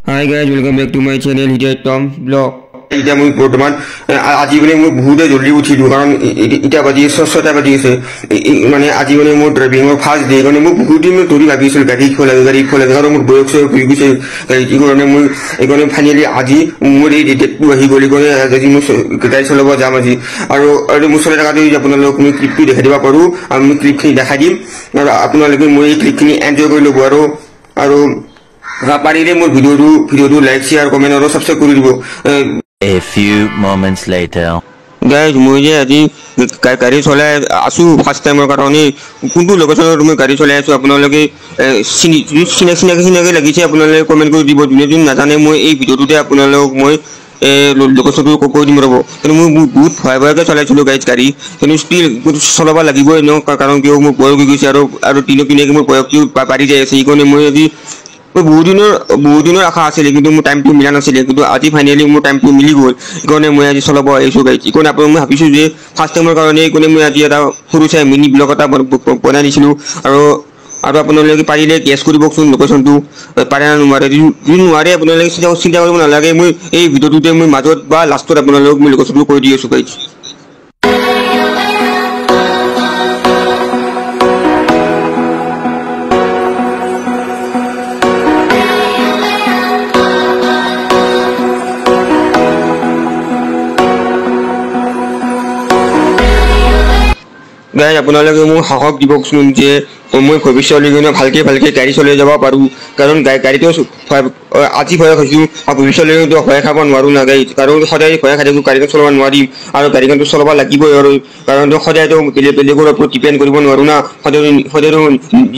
Hi guys, welcome back to my channel Hidayat Tom Vlog. এতিয়া মই বৰ্তমান আজি মানে মই বহুতে জলদি উঠিলো কাৰণ এতিয়া বাজি 6টা বাজি আছে মানে আজি মানে মোৰ ড্ৰাইভিঙৰ ফাৰ্ষ্ট ডে কাৰণে মই বহুত দিন ধৰি ভাবিছিলো গাড়ী খোলা কাৰণ মোৰ বয়স হৈ গৈছে এই কাৰণে মই এইকাৰণে ফাইনেলি আজি মোৰ এই ডেটটো আহি গ'ল কাৰণে আজি মই গাড়ী চলাব যাম আজি আৰু মোৰ চলাই থকাটো আপোনালোকক মই ক্লিপটো দেখাই দিব পাৰোঁ আৰু মই ক্লিপখিনি দেখাই দিম আৰু আপোনালোকে মই এই ক্লিপখিনি এনজয় কৰি ল'ব আৰু পাৰিলে মোৰ ভিডিঅ'টো লাইক শ্বেয়াৰ কমেণ্ট আৰু সাবস্ক্ৰাইব কৰি দিব। A few moments later. Guys, মই যে আজি গাড়ী চলাই আছো ফাৰ্ষ্ট টাইমৰ কাৰণে কোনটো লোকেশ্যনত মই গাড়ী চলাই আছো আপোনালোকে চিনাকি লাগিছে আপোনালোকে কমেণ্ট কৰি দিব যোনে যোনে নাজানে মই এই ভিডিঅ'টোতে আপোনালোকক মই লোকেশ্যনটো কৈ দিম ৰ'ব কিন্তু মই বহুত ভয়কে চলাইছিলোঁ গাড়ী কিন্তু ষ্টিল চলাব লাগিবই ন কাৰণ কিয় মোৰ বয়স হৈ গৈছে আৰু দিনক দিনে মোৰ বয়সটো বাঢ়ি যাই আছে সেইকাৰণে মই আজি বহুত দিনৰ আশা আছিলে কিন্তু মোৰ টাইমটো মিলা নাছিলে কিন্তু আজি ফাইনেলি মোৰ টাইমটো মিলি গ'ল সেইকাৰণে মই আজি চলাব আহিছোঁ গাড়ী সেইকাৰণে আপোনাক মই ভাবিছোঁ যে ফাৰ্ষ্ট টাইমৰ কাৰণে সেইকাৰণে মই আজি এটা সৰু চাই মিনি ব্লগ এটা বনাই দিছিলোঁ আৰু আপোনালোকে পাৰিলে গেছ কৰিবচোন লোকেশ্যনটো পাৰে না নোৱাৰে যদি নোৱাৰে আপোনালোকে চিন্তা কৰিব নালাগে মই এই ভিডিঅ'টোতে মই মাজত বা লাষ্টত আপোনালোকক মই লোকেশ্যনটো কৈ দি আছোঁ গাড়ী গাইজ আপোনালোকে মোক সাহস দিবচোন যে মই ভৱিষ্যতলৈ ভালকৈ গাড়ী চলাই যাব পাৰোঁ কাৰণ গাড়ীটো আজি ভয় খাইছোঁ আৰু ভৱিষ্যতলৈতো ভয় খাব নোৱাৰোঁ না গাড়ী কাৰণ সদায় ভয় খাই থাকোঁ গাড়ীখন চলাব নোৱাৰিম আৰু গাড়ীখনটো চলাব লাগিবই আৰু কাৰণ সদায়তো বেলেগৰ ওপৰত ডিপেণ্ড কৰিব নোৱাৰোঁ না সদায়তো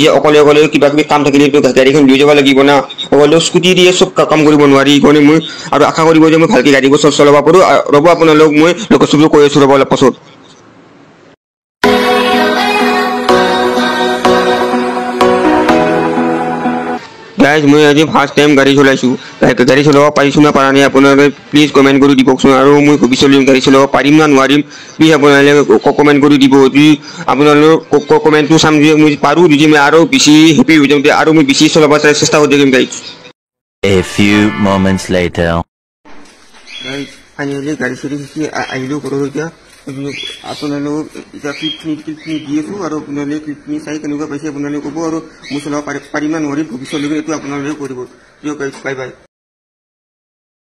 যে অকলে কিবা কিবি কাম থাকিলেতো গাড়ীখন লৈ যাব লাগিব না অকলে স্কুটি দিয়ে চব কাম কৰিব নোৱাৰি সেইকাৰণে মই আৰু আশা কৰিব যে মই ভালকৈ গাড়ীবোৰ চলাব পাৰোঁ ৰ'ব আপোনালোকক মই লোকেশ্যনটো কৈ আছোঁ ৰ'ব অলপ পাছত গাইজ মই আজি ফাৰ্ষ্ট টাইম গাড়ী চলাইছোঁ গাড়ী চলাব পাৰিছোঁ না পৰা নাই আপোনালোকে প্লিজ কমেণ্ট কৰি দিবচোন আৰু মই ভৱিষ্যতলৈ গাড়ী চলাব পাৰিম না নোৱাৰিম প্লিজ আপোনালোকে কমেণ্ট কৰি দিব যদি আপোনালোকৰ কমেণ্টটো চাম যে মই পাৰোঁ যদি মই আৰু বেছি হেপী হৈ যাম আৰু মই বেছি চলাব চেষ্টা কৰি থাকিম গাড়ী A few moments later. Finally গাড়ী চলি আহিলোঁ ঘৰত এতিয়া আপোনালোক এতিয়া ক্লিপখিনি দি আছোঁ আৰু আপোনালোকে ক্লিপখিনি চাই কেনেকুৱা পাইছে আপোনালোকে ক'ব আৰু মই চলাব পাৰিম না নোৱাৰিম ভৱিষ্যতলৈকে এইটো আপোনালোকে কৰিব দিয়ক গাইজ বাই বাই।